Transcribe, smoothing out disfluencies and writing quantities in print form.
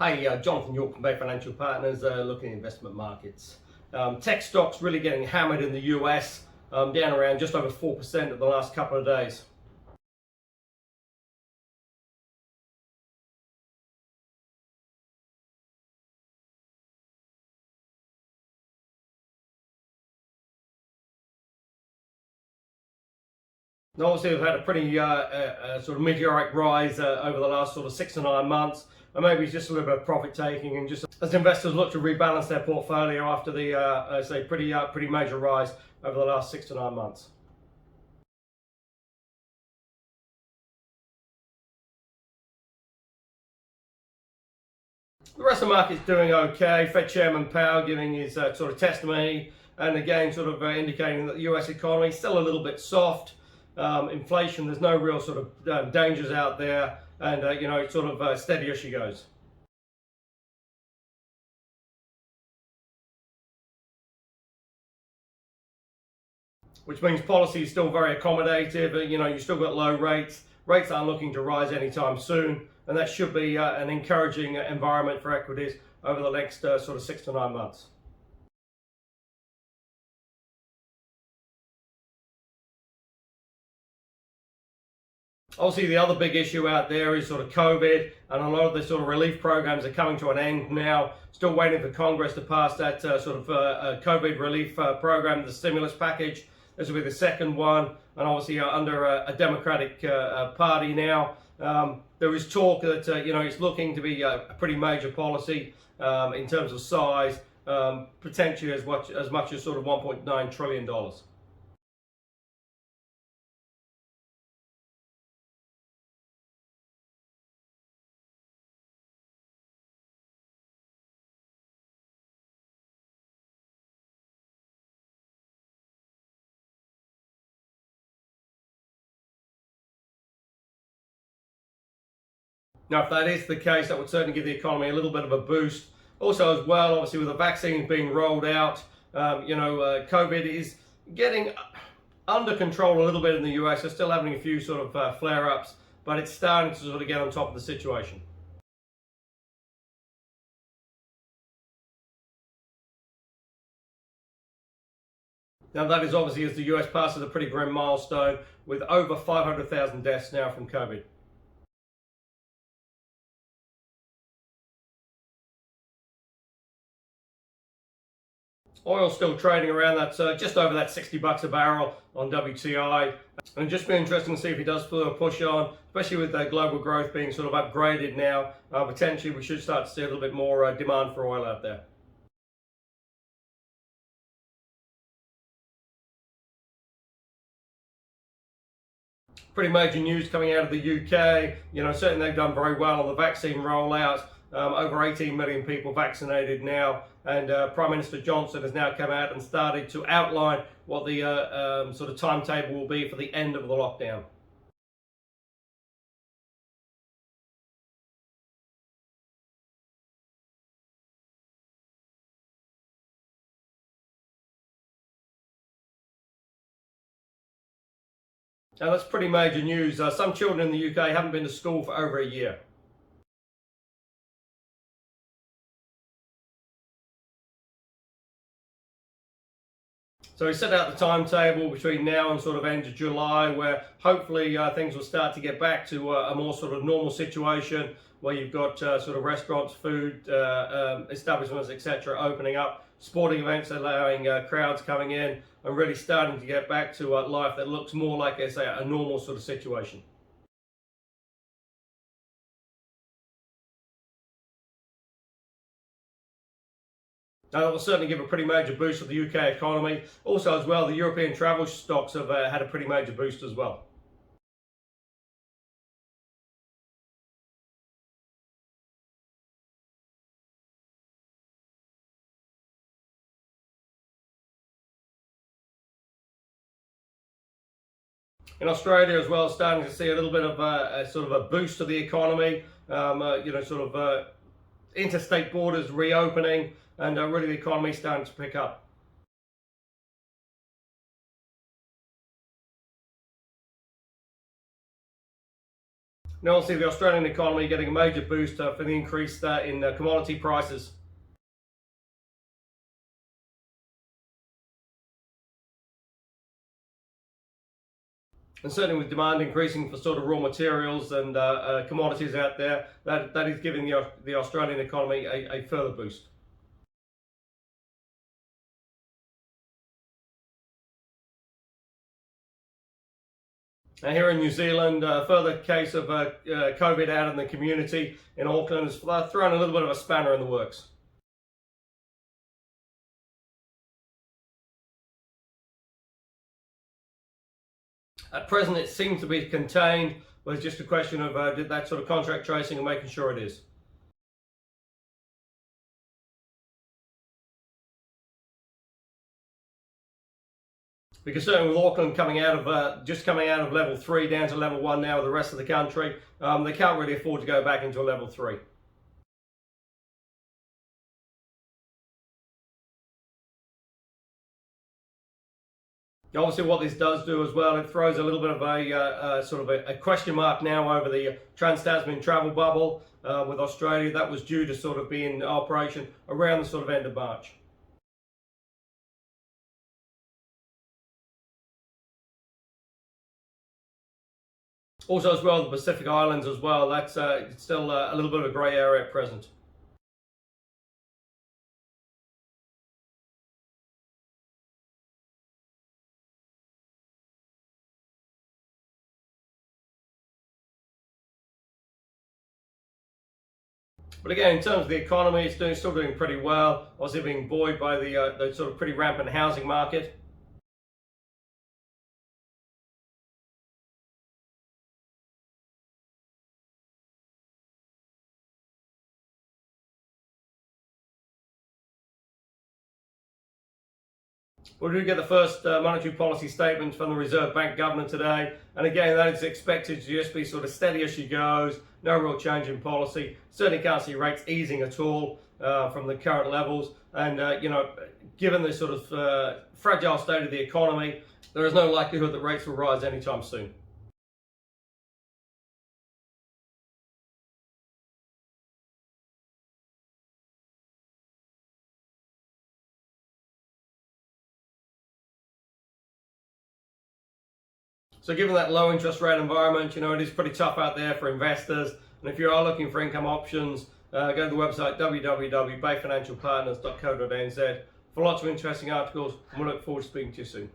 Hey, Jonathan York from Bay Financial Partners, looking at investment markets. Tech stocks really getting hammered in the US, down around just over 4% of the last couple of days. Now, obviously, we've had a pretty sort of meteoric rise over the last sort of 6 to 9 months, and maybe it's just a little bit of profit taking, and just as investors look to rebalance their portfolio after the say pretty major rise over the last 6 to 9 months. The rest of the market's doing okay. Fed Chairman Powell giving his sort of testimony, and again sort of indicating that the US economy is still a little bit soft. Inflation, there's no real sort of dangers out there, and it's sort of steady as she goes. Which means policy is still very accommodative. You still got low rates. Rates aren't looking to rise anytime soon, and that should be an encouraging environment for equities over the next sort of 6 to 9 months. Obviously, the other big issue out there is sort of COVID, and a lot of the sort of relief programs are coming to an end now. Still waiting for Congress to pass that sort of COVID relief program, the stimulus package. This will be the second one, and obviously under a Democratic party now. There is talk that it's looking to be a pretty major policy in terms of size, potentially as much as sort of $1.9 trillion. Now, if that is the case, that would certainly give the economy a little bit of a boost. Also, as well, obviously, with the vaccine being rolled out, COVID is getting under control a little bit in the US. They're still having a few sort of flare-ups, but it's starting to sort of get on top of the situation. Now, that is obviously as the US passes a pretty grim milestone with over 500,000 deaths now from COVID. Oil's still trading around that, just over that $60 a barrel on WTI. And just be interesting to see if he does further push on, especially with global growth being sort of upgraded now. Potentially, we should start to see a little bit more demand for oil out there. Pretty major news coming out of the UK. Certainly they've done very well on the vaccine rollout. Over 18 million people vaccinated now, and Prime Minister Johnson has now come out and started to outline what the sort of timetable will be for the end of the lockdown. Now, that's pretty major news. Some children in the UK haven't been to school for over a year. So we set out the timetable between now and sort of end of July, where hopefully things will start to get back to a more sort of normal situation, where you've got sort of restaurants, food establishments, etc. opening up, sporting events allowing crowds coming in, and really starting to get back to life that looks more like, I say, a normal sort of situation. Now, that will certainly give a pretty major boost to the UK economy. Also, as well, the European travel stocks have had a pretty major boost as well. In Australia as well, starting to see a little bit of a sort of a boost to the economy. Interstate borders reopening, and really the economy starting to pick up. Now, obviously, the Australian economy getting a major boost for the increase in commodity prices. And certainly with demand increasing for sort of raw materials and commodities out there, that is giving the Australian economy a further boost. Now here in New Zealand, a further case of COVID out in the community in Auckland has thrown a little bit of a spanner in the works. At present, it seems to be contained, but it's just a question of did that sort of contact tracing and making sure it is. Because certainly with Auckland coming out of just coming out of level 3 down to level 1 now with the rest of the country, they can't really afford to go back into a level 3. Obviously, what this does do as well, it throws a little bit of a sort of a question mark now over the Trans-Tasman travel bubble with Australia. That was due to sort of be in operation around the sort of end of March. Also, as well, the Pacific Islands as well. That's still a little bit of a grey area at present. But again, in terms of the economy, it's still doing pretty well. Obviously, being buoyed by the sort of pretty rampant housing market. We do get the first monetary policy statement from the Reserve Bank Governor today, and again, that is expected to just be sort of steady as she goes, no real change in policy. Certainly can't see rates easing at all from the current levels, and given the sort of fragile state of the economy, there is no likelihood that rates will rise anytime soon. So given that low interest rate environment, it is pretty tough out there for investors. And if you are looking for income options, go to the website www.bayfinancialpartners.co.nz for lots of interesting articles, and we look forward to speaking to you soon.